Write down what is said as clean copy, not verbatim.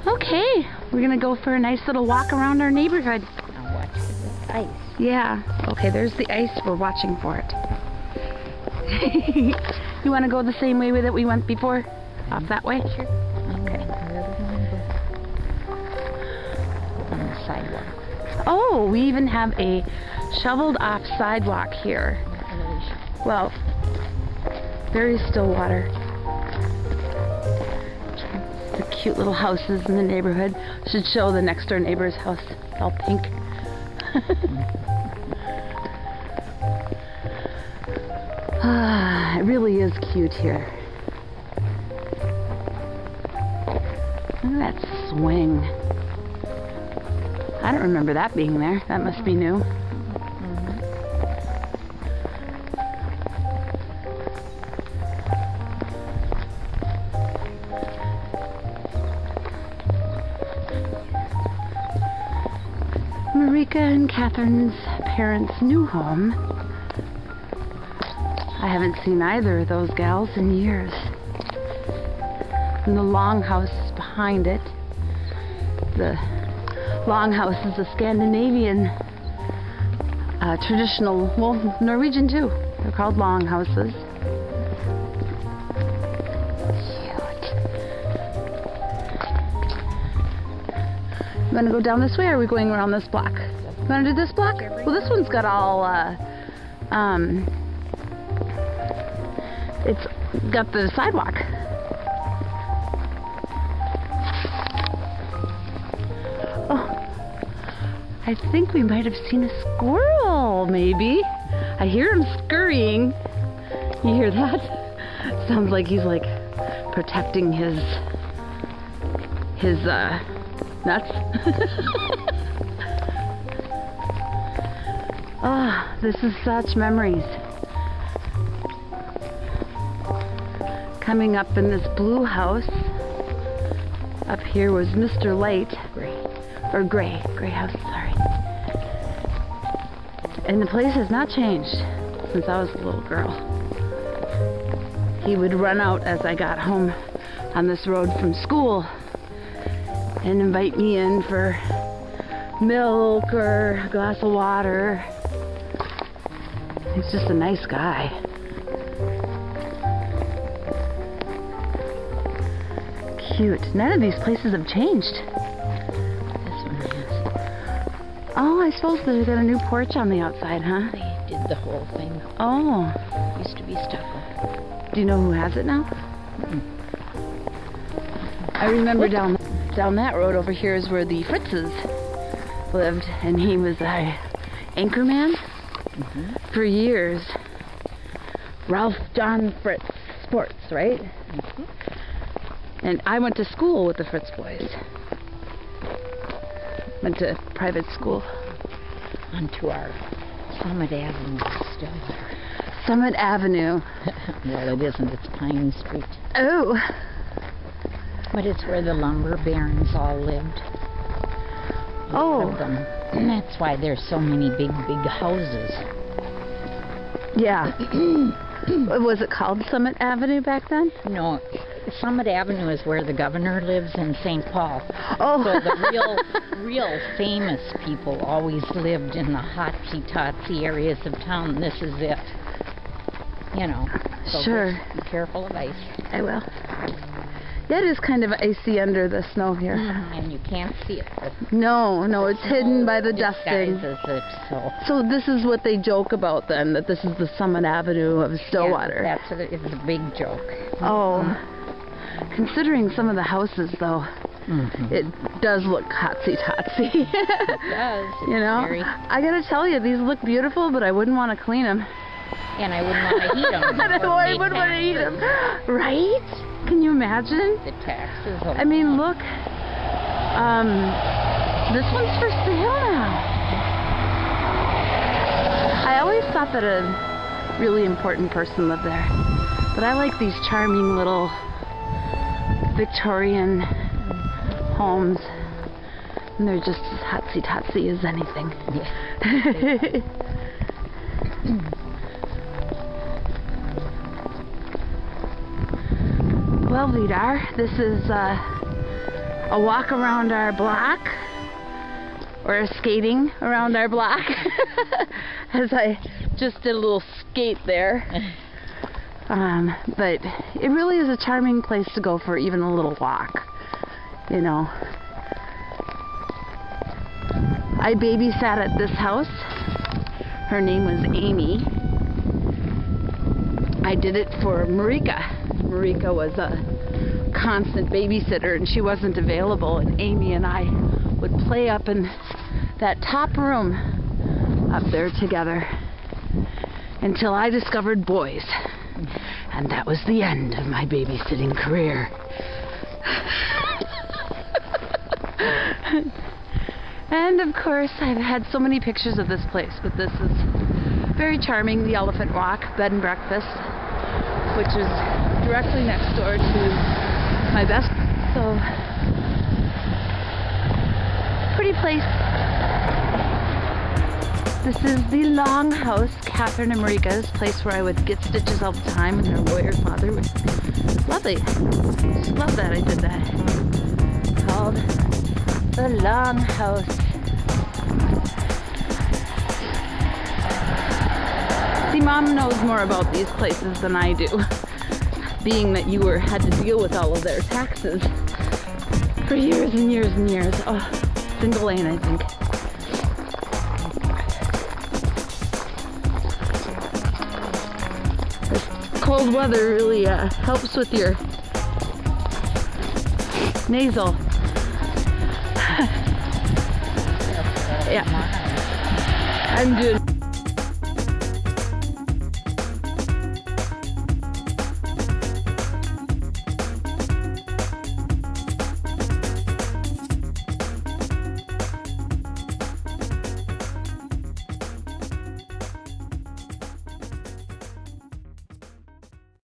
Okay, we're gonna go for a nice little walk around our neighborhood. Now watch the ice. Yeah, okay, there's the ice. We're watching for it. You want to go the same way that we went before? Off that way? Sure. Okay. On the sidewalk. Oh, we even have a shoveled off sidewalk here. Well, very Stillwater. The cute little houses in the neighborhood. Should show the next door neighbor's house. It's all pink. It really is cute here. Look at that swing. I don't remember that being there. That must be new. Marika and Catherine's parents' new home. I haven't seen either of those gals in years. And the longhouse behind it. The longhouse is a Scandinavian traditional, well, Norwegian too. They're called longhouses. Cute. You want to go down this way, or are we going around this block? You want to do this block? Well, this one's got all, it's got the sidewalk. Oh, I think we might have seen a squirrel, maybe. I hear him scurrying. You hear that? Sounds like he's like protecting his nuts. Ah, this is such memories. Coming up in this blue house. Up here was Mr. Light. Gray house, sorry. And the place has not changed since I was a little girl. He would run out as I got home on this road from school and invite me in for milk or a glass of water. He's just a nice guy. Cute. None of these places have changed. This one has. Oh, I suppose they've got a new porch on the outside, huh? They did the whole thing. Oh. Used to be stucco. Do you know who has it now? I remember down that road over here is where the Fritzes lived, and he was a anchorman for years. Ralph John Fritz Sports, right? And I went to school with the Fritz boys. Went to private school. Onto our Summit Avenue Stillwater. Summit Avenue. Well, it isn't. It's Pine Street. Oh. But it's where the lumber barons all lived. A lot of them. And that's why there's so many big houses. Yeah. Was it called Summit Avenue back then? No. Summit Avenue is where the governor lives in St. Paul. Oh. So the real famous people always lived in the hotsy-totsy areas of town. This is it. You know. So sure. Be careful of ice. I will. Yeah, it is kind of icy under the snow here. And you can't see it. No, it's hidden by the dusting. It, so this is what they joke about then, that this is the Summit Avenue of Stillwater. Yeah, it's a big joke. Oh. Considering some of the houses, though, it does look hotsy-totsy. It does. You know? I gotta tell you, these look beautiful, but I wouldn't want to clean them. And I wouldn't want to heat them. I wouldn't want to eat them. Right? Can you imagine? The taxes. I mean, look. This one's for sale now. I always thought that a really important person lived there. But I like these charming little Victorian homes. And they're just as hotsy-totsy as anything. Yeah. Well, Vidar, this is a walk around our block, or skating around our block, as I just did a little skate there. But it really is a charming place to go for even a little walk, you know. I babysat at this house. Her name was Amy. I did it for Marika. Marika was a constant babysitter and she wasn't available, and Amy and I would play up in that top room up there together until I discovered boys, and that was the end of my babysitting career. And of course I've had so many pictures of this place, but this is very charming. The Elephant Walk bed and breakfast, which is directly next door to my best. So, pretty place. This is the Longhouse, Catherine and Marika's place, where I would get stitches all the time, and their lawyer father was lovely. Just love that I did that. Called the Longhouse. See, Mom knows more about these places than I do, being that you had to deal with all of their taxes for years and years and years. Oh, single lane, I think. This cold weather really helps with your nasal. Yeah, I'm doing